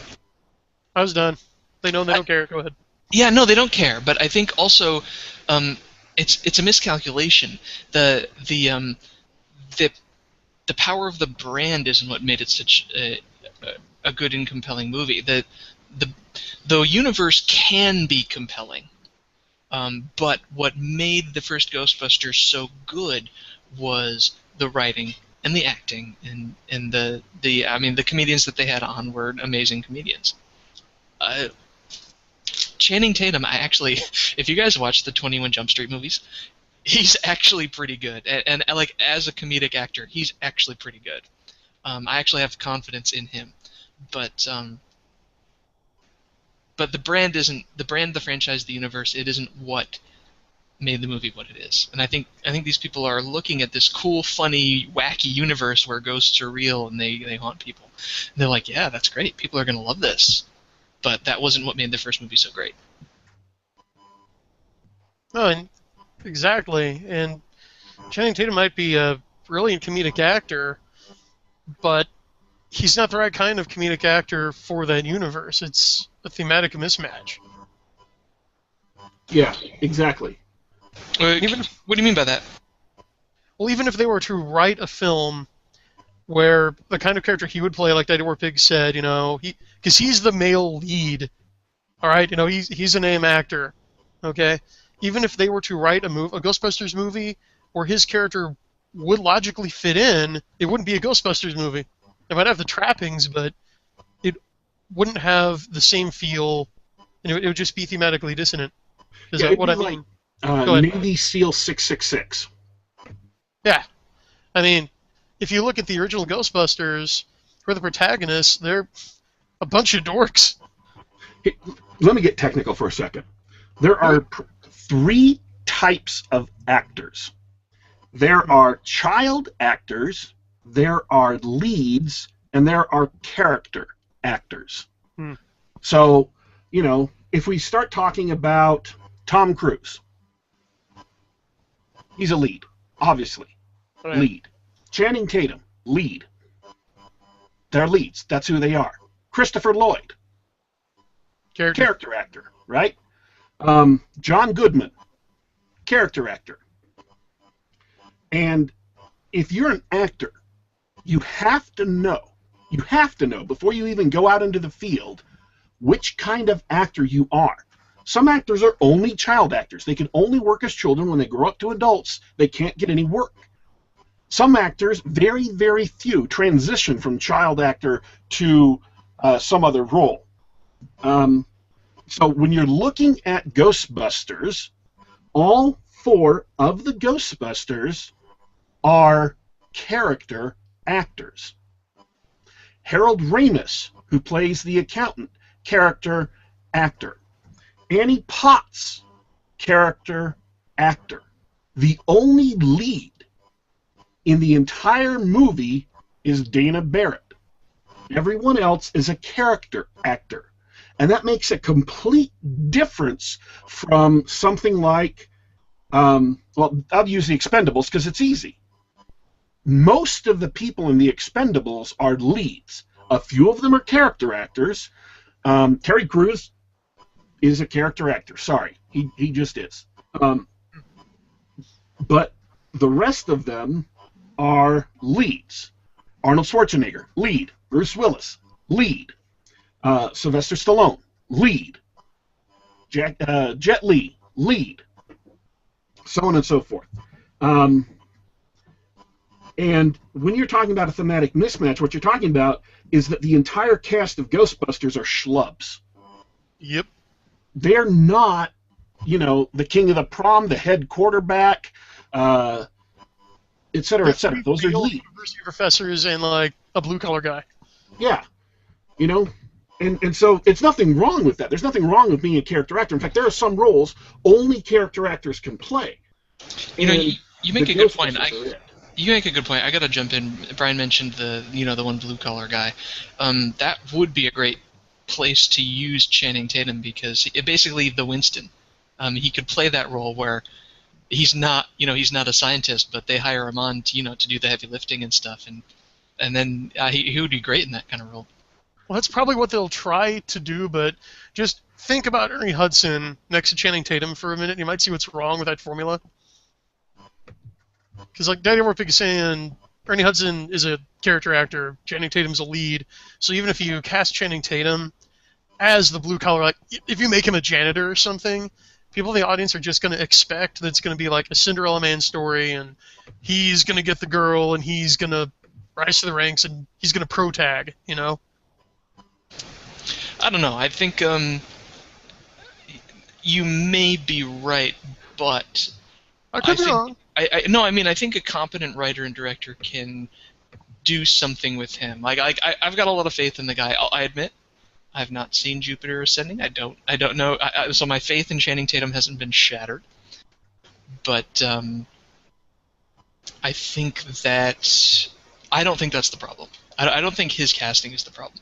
I was done. They know and they don't care. Go ahead. Yeah, no, they don't care. But I think also, it's a miscalculation. The power of the brand isn't what made it such a good and compelling movie. The universe can be compelling, but what made the first Ghostbusters so good was the writing and the acting and the comedians that they had on were amazing comedians. Channing Tatum, if you guys watch the 21 Jump Street movies, he's actually pretty good, and like as a comedic actor, he's actually pretty good. I actually have confidence in him, but the brand, the franchise, the universe. It isn't what made the movie what it is. And I think these people are looking at this cool, funny, wacky universe where ghosts are real and they haunt people. And they're like, yeah, that's great. People are going to love this. But that wasn't what made the first movie so great. No, and exactly. And Channing Tatum might be a brilliant comedic actor, but he's not the right kind of comedic actor for that universe. It's a thematic mismatch. Yeah, exactly. What do you mean by that? Well, even if they were to write a film where the kind of character he would play, like Daddy Warpig said, because he's the male lead, all right, he's a name actor, okay? Even if they were to write a Ghostbusters movie where his character would logically fit in, it wouldn't be a Ghostbusters movie. It might have the trappings, but it wouldn't have the same feel, and it would just be thematically dissonant. Is that what I mean? Navy SEAL 666. Yeah. I mean, if you look at the original Ghostbusters, who are the protagonists, they're a bunch of dorks. Hey, let me get technical for a second. There are three types of actors. There are child actors, there are leads, and there are character actors. So, if we start talking about Tom Cruise, he's a lead, obviously. Right. Lead. Channing Tatum, lead. They're leads. That's who they are. Christopher Lloyd, character actor, right? John Goodman, character actor. And if you're an actor, you have to know before you even go out into the field which kind of actor you are. Some actors are only child actors. They can only work as children. When they grow up to adults, they can't get any work. Some actors, very, very few, transition from child actor to some other role. So when you're looking at Ghostbusters, all four of the Ghostbusters are character actors. Harold Ramis, who plays the accountant, character actor. Annie Potts, character actor. The only lead in the entire movie is Dana Barrett. Everyone else is a character actor. And that makes a complete difference from something like, I'll use the Expendables because it's easy. Most of the people in the Expendables are leads. A few of them are character actors. Terry Crews is a character actor. Sorry, he just is. But the rest of them are leads. Arnold Schwarzenegger, lead. Bruce Willis, lead. Sylvester Stallone, lead. Jet Li, lead. So on and so forth. And when you're talking about a thematic mismatch, what you're talking about is that the entire cast of Ghostbusters are schlubs. Yep. They're not, the king of the prom, the head quarterback, et cetera, et cetera. Those are leads. University professors and, like, a blue-collar guy. Yeah. And so it's nothing wrong with that. There's nothing wrong with being a character actor. In fact, there are some roles only character actors can play. You make a good point. You make a good point. I gotta jump in. Brian mentioned the one blue collar guy. That would be a great place to use Channing Tatum because basically the Winston. He could play that role where he's not a scientist, but they hire him on to do the heavy lifting and stuff, and then he would be great in that kind of role. Well, that's probably what they'll try to do, but just think about Ernie Hudson next to Channing Tatum for a minute, and you might see what's wrong with that formula. Because like Daddy Warpig is saying, Ernie Hudson is a character actor, Channing Tatum's a lead, so even if you cast Channing Tatum as the blue collar, like if you make him a janitor or something, people in the audience are just going to expect that it's going to be like a Cinderella Man story, and he's going to get the girl, and he's going to rise to the ranks, and he's going to pro-tag, you know? I don't know. I think you may be right, but I could be wrong. I think a competent writer and director can do something with him. Like I've got a lot of faith in the guy. I admit, I have not seen Jupiter Ascending. I don't know. So my faith in Channing Tatum hasn't been shattered. But I think that I don't think that's the problem. I don't think his casting is the problem.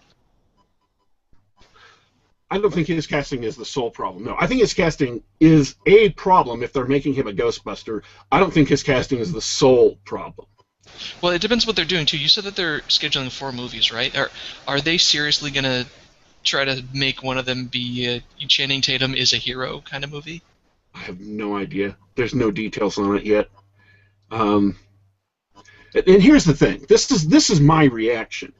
I don't think his casting is the sole problem. No, I think his casting is a problem if they're making him a Ghostbuster. I don't think his casting is the sole problem. Well, it depends what they're doing, too. You said that they're scheduling 4 movies, right? Are they seriously going to try to make one of them be a Channing Tatum is a hero kind of movie? I have no idea. There's no details on it yet. And here's the thing. This is my reaction.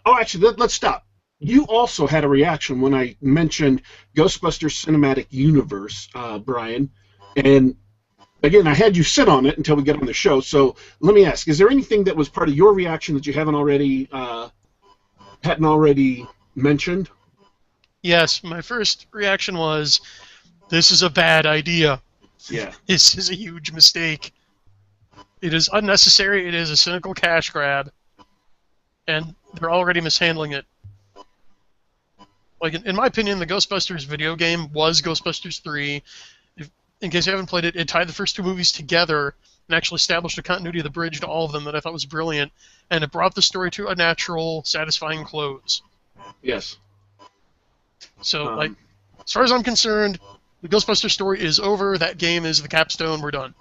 Actually, let's stop. You also had a reaction when I mentioned Ghostbusters Cinematic Universe, Brian. And again, I had you sit on it until we get on the show. So let me ask: is there anything that was part of your reaction that you hadn't already mentioned? Yes, my first reaction was, "This is a bad idea. Yeah, This is a huge mistake. It is unnecessary. It is a cynical cash grab, and they're already mishandling it." Like, in my opinion, the Ghostbusters video game was Ghostbusters 3. In case you haven't played it, it tied the first 2 movies together and actually established a continuity of the bridge to all of them that I thought was brilliant, and it brought the story to a natural, satisfying close. yes. So, like, as far as I'm concerned, the Ghostbusters story is over. That game is the capstone. We're done.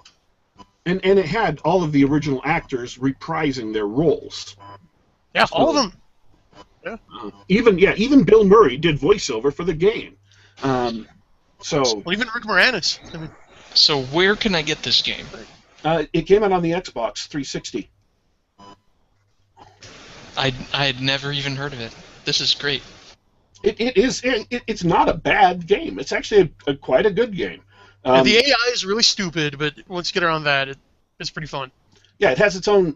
And it had all of the original actors reprising their roles. Yeah, all of them. Yeah. Even Bill Murray did voiceover for the game. Well, even Rick Moranis. I mean, So where can I get this game? It came out on the Xbox 360. I had never even heard of it. This is great. It's not a bad game. It's actually quite a good game. the AI is really stupid, but once you get around that, it's pretty fun. Yeah, it has its own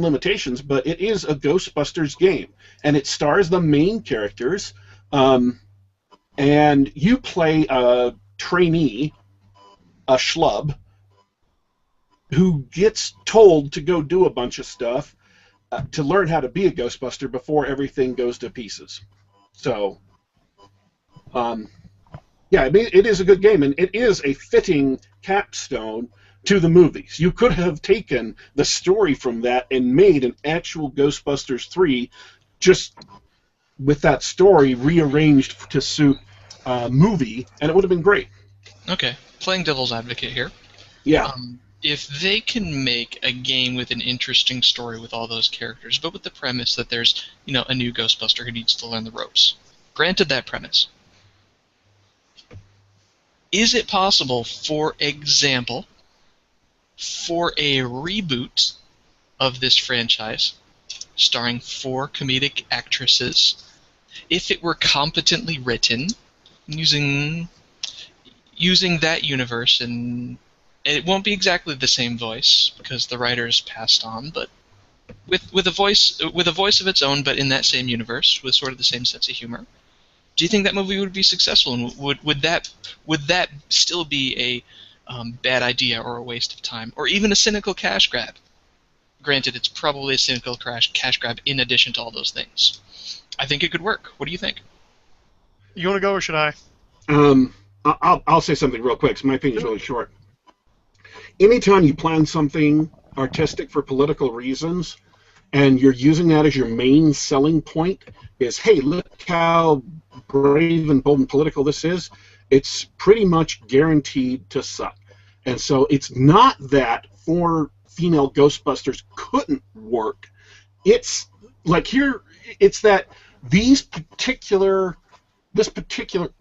limitations, but it is a Ghostbusters game, and it stars the main characters. And you play a trainee, a schlub, who gets told to go do a bunch of stuff to learn how to be a Ghostbuster before everything goes to pieces. So, yeah, I mean, it is a good game, and it is a fitting capstone to the movies. You could have taken the story from that and made an actual Ghostbusters 3 just with that story rearranged to suit a movie, and it would have been great. Okay, playing devil's advocate here. Yeah. If they can make a game with an interesting story with all those characters, but with the premise that there's, a new Ghostbuster who needs to learn the ropes. Granted that premise. Is it possible, for example, for a reboot of this franchise, starring 4 comedic actresses, if it were competently written, using that universe, and it won't be exactly the same voice because the writers passed on, but with a voice of its own, but in that same universe with sort of the same sense of humor, do you think that movie would be successful? And would that still be a bad idea or a waste of time, or even a cynical cash grab? Granted, it's probably a cynical cash grab in addition to all those things. I think it could work. What do you think? You want to go, or should I? I'll say something real quick, because my opinion's really short. Anytime you plan something artistic for political reasons, and you're using that as your main selling point, is, hey, look how brave and bold and political this is, it's pretty much guaranteed to suck. And so it's not that 4 female Ghostbusters couldn't work. It's like here, it's that this particular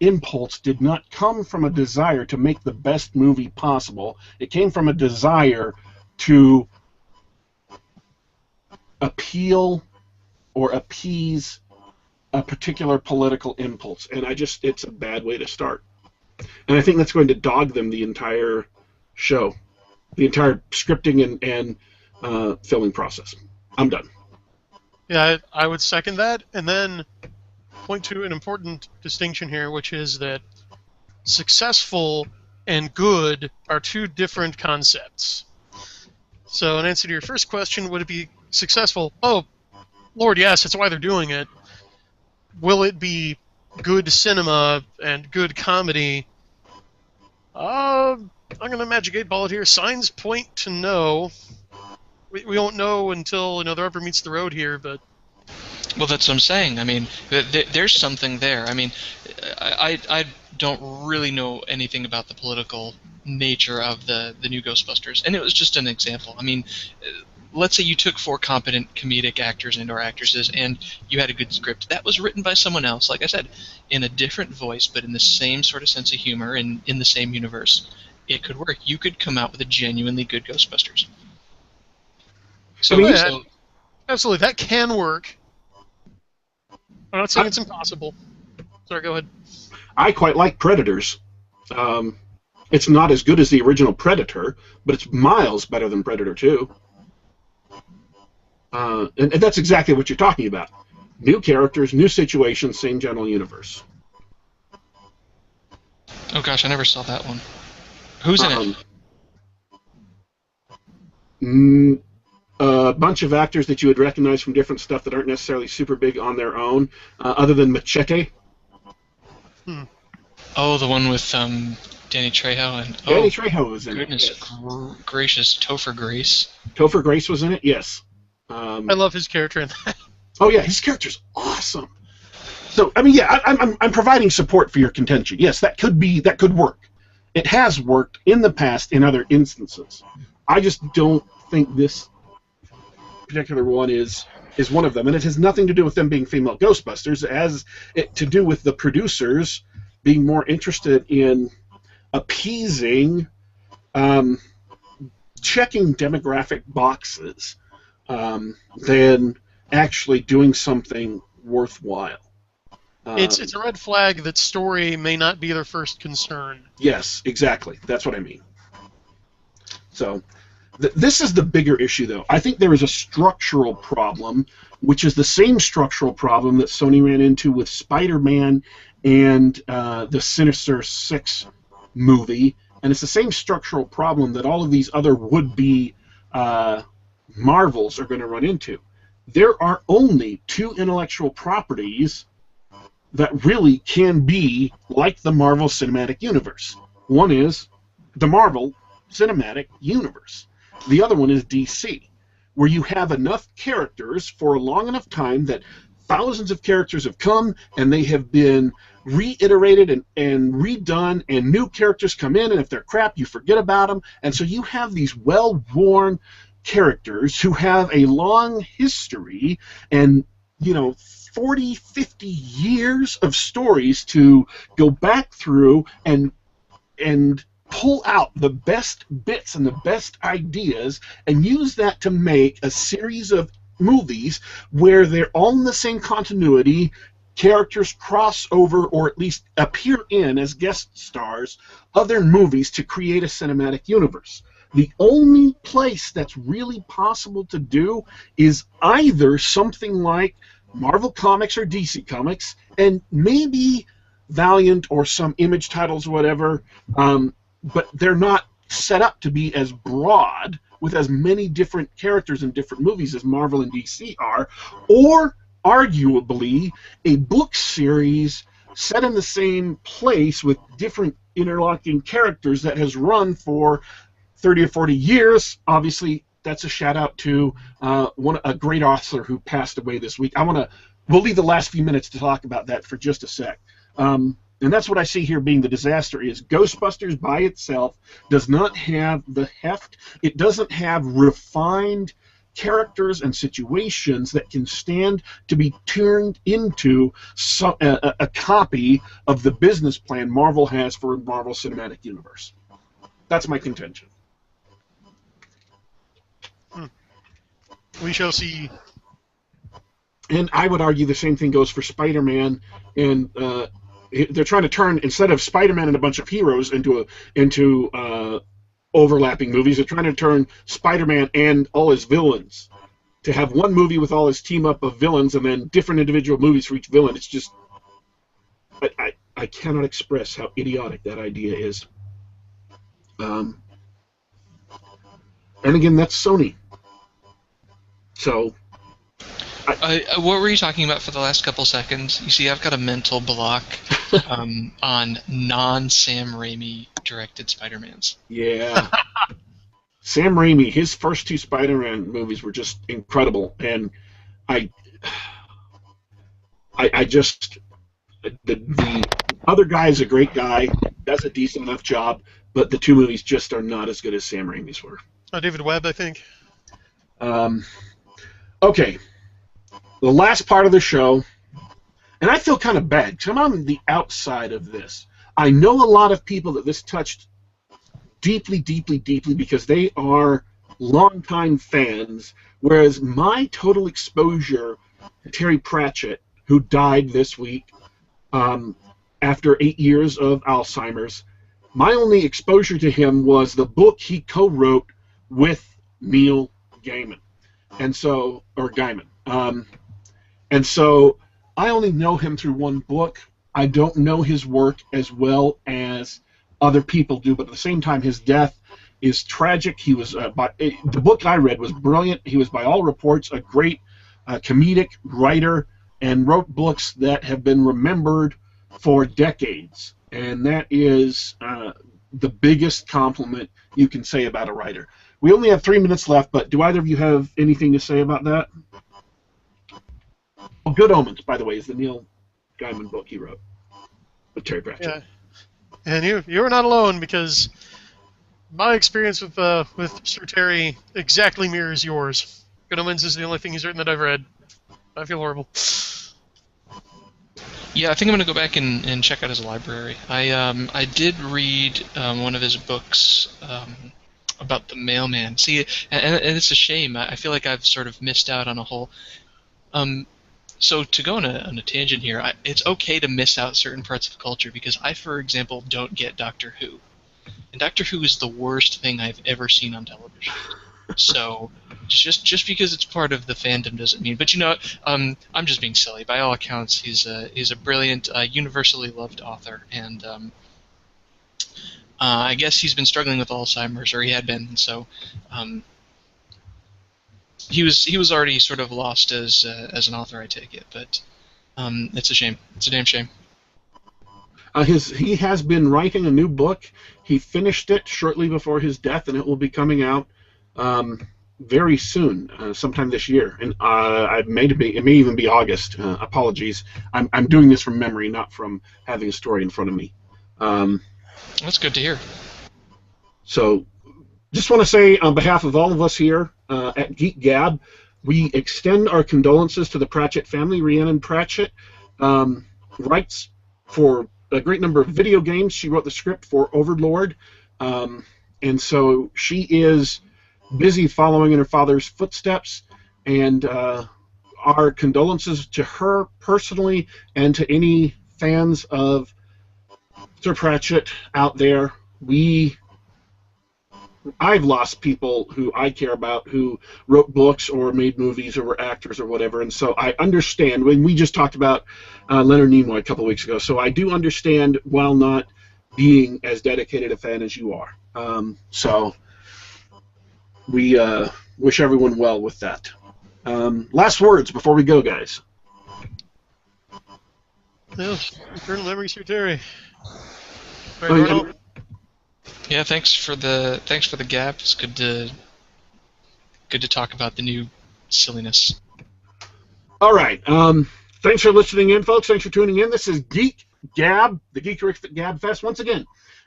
impulse did not come from a desire to make the best movie possible. It came from a desire to appeal or appease a particular political impulse. And it's a bad way to start. And I think that's going to dog them the entire show, the entire scripting and filming process. I'm done. Yeah, I would second that, and then point to an important distinction here, which is that successful and good are 2 different concepts. So in answer to your first question, would it be successful? Oh, Lord, yes, that's why they're doing it. Will it be good cinema and good comedy? I'm going to Magic 8-ball it here. Signs point to no. We won't know until the rubber meets the road here, but... Well, that's what I'm saying. I mean, there's something there. I mean, I don't really know anything about the political nature of the new Ghostbusters, and it was just an example. I mean, let's say you took 4 competent comedic actors and/or actresses, and you had a good script. That was written by someone else, like I said, in a different voice, but in the same sort of sense of humor and in the same universe. It could work. You could come out with a genuinely good Ghostbusters. So, absolutely, that can work. I'm not saying it's impossible. Sorry, go ahead. I quite like Predators. It's not as good as the original Predator, but it's miles better than Predator 2. And that's exactly what you're talking about. New characters, new situations, same general universe. Oh gosh, I never saw that one. Who's in it? A bunch of actors that you would recognize from different stuff that aren't necessarily super big on their own, other than Machete. Oh, the one with Danny Trejo and Danny Trejo was in it. Goodness gracious, Topher Grace. Topher Grace was in it. Yes. I love his character in that. Oh yeah, his character's awesome. So I mean, yeah, I'm providing support for your contention. Yes, that could work. It has worked in the past in other instances. I just don't think this particular one is one of them, and it has nothing to do with them being female Ghostbusters. It has to do with the producers being more interested in appeasing, checking demographic boxes than actually doing something worthwhile. It's a red flag that story may not be their first concern. Yes, exactly. That's what I mean. So this is the bigger issue, though. I think there is a structural problem, which is the same structural problem that Sony ran into with Spider-Man and the Sinister Six movie, and it's the same structural problem that all of these other would-be Marvels are going to run into. There are only 2 intellectual properties that really can be like the Marvel Cinematic Universe. One is the Marvel Cinematic Universe. The other one is DC, where you have enough characters for a long enough time that thousands of characters have come and they have been reiterated and redone, and new characters come in, and if they're crap, you forget about them. And so you have these well-worn characters who have a long history and, 40, 50 years of stories to go back through and pull out the best bits and the best ideas and use that to make a series of movies where they're all in the same continuity, characters cross over or at least appear in as guest stars other movies to create a cinematic universe. The only place that's really possible to do is either something like Marvel Comics or DC Comics, and maybe Valiant or some Image titles or whatever, but they're not set up to be as broad with as many different characters in different movies as Marvel and DC are, or arguably a book series set in the same place with different interlocking characters that has run for 30 or 40 years. Obviously, that's a shout out to a great author who passed away this week. We'll leave the last few minutes to talk about that for just a sec. And that's what I see here being the disaster is Ghostbusters by itself does not have the heft. It doesn't have refined characters and situations that can stand to be turned into a copy of the business plan Marvel has for Marvel Cinematic Universe. That's my contention. We shall see. And I would argue the same thing goes for Spider-Man, and they're trying to turn, instead of Spider-Man and a bunch of heroes into overlapping movies, they're trying to turn Spider-Man and all his villains to have one movie with all his team up of villains and then different individual movies for each villain. It's just, I cannot express how idiotic that idea is. And again, that's Sony. So... what were you talking about for the last couple seconds? You see, I've got a mental block on non-Sam Raimi directed Spider-Mans. Yeah. Sam Raimi, his first two Spider-Man movies were just incredible, and I just the other guy is a great guy, does a decent enough job, but the two movies just are not as good as Sam Raimi's were. David Webb, I think. Okay. The last part of the show, and I feel kind of bad because I'm on the outside of this. I know a lot of people that this touched deeply, deeply, deeply because they are longtime fans, whereas my total exposure to Terry Pratchett, who died this week after 8 years of Alzheimer's, my only exposure to him was the book he co-wrote with Neil Gaiman, Gaiman. And so I only know him through one book. I don't know his work as well as other people do, but at the same time, his death is tragic. He was the book I read was brilliant. He was, by all reports, a great comedic writer and wrote books that have been remembered for decades. And that is the biggest compliment you can say about a writer. We only have 3 minutes left, but do either of you have anything to say about that? Good Omens, by the way, is the Neil Gaiman book he wrote with Terry Pratchett. Yeah. And you're not alone, because my experience with Sir Terry exactly mirrors yours. Good Omens is the only thing he's written that I've read. I feel horrible. Yeah, I think I'm going to go back and check out his library. I did read one of his books about the mailman. See, and it's a shame. I feel like I've sort of missed out on a whole... So to go on a tangent here, it's okay to miss out certain parts of culture because I, for example, don't get Doctor Who. And Doctor Who is the worst thing I've ever seen on television. So just because it's part of the fandom doesn't mean... But, I'm just being silly. By all accounts, he's a brilliant, universally loved author. And I guess he's been struggling with Alzheimer's, or he had been. So... He was already sort of lost as an author, I take it, but it's a shame. It's a damn shame. He has been writing a new book. He finished it shortly before his death, and it will be coming out very soon, sometime this year. And it may even be August. Apologies. I'm doing this from memory, not from having a story in front of me. That's good to hear. So, just want to say on behalf of all of us here at Geek Gab, we extend our condolences to the Pratchett family. Rhiannon Pratchett writes for a great number of video games. She wrote the script for Overlord, and so she is busy following in her father's footsteps, and our condolences to her personally and to any fans of Sir Pratchett out there. I've lost people who I care about who wrote books or made movies or were actors or whatever, and so I understand. When we just talked about Leonard Nimoy a couple of weeks ago, so I do understand while not being as dedicated a fan as you are. So we wish everyone well with that. Last words before we go, guys. Well, eternal memories for Terry. Yeah, thanks for the gap. It's good to talk about the new silliness. All right. Thanks for listening in, folks. Thanks for tuning in. This is Geek Gab, the Geek Gab Fest, once again,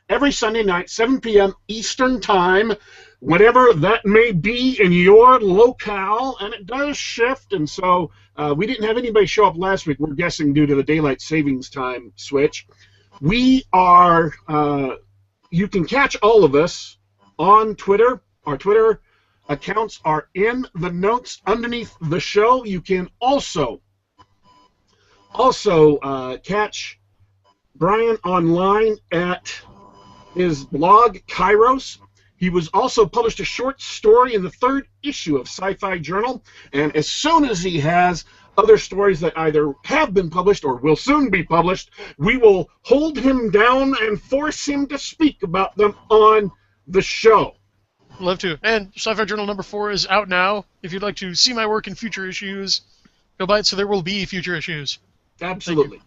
every Sunday night, 7 p.m. Eastern Time, whatever that may be in your locale, and it does shift, and so we didn't have anybody show up last week, we're guessing due to the daylight savings time switch. We are, you can catch all of us on Twitter. Our Twitter accounts are in the notes underneath the show. You can also catch Brian online at his blog, Kairos. He was also published a short story in the 3rd issue of Sci-Fi Journal, and as soon as he has other stories that either have been published or will soon be published, we will hold him down and force him to speak about them on the show. Love to. And Sci-Fi Journal number 4 is out now. If you'd like to see my work in future issues, go buy it, so there will be future issues. Absolutely.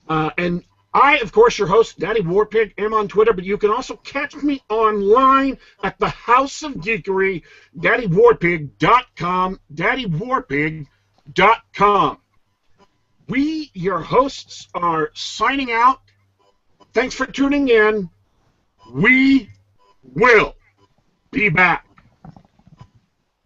And I, of course, your host, Daddy Warpig, am on Twitter, but you can also catch me online at the House of Geekery, daddywarpig.com, daddywarpig.com. We, your hosts, are signing out. Thanks for tuning in. We will be back.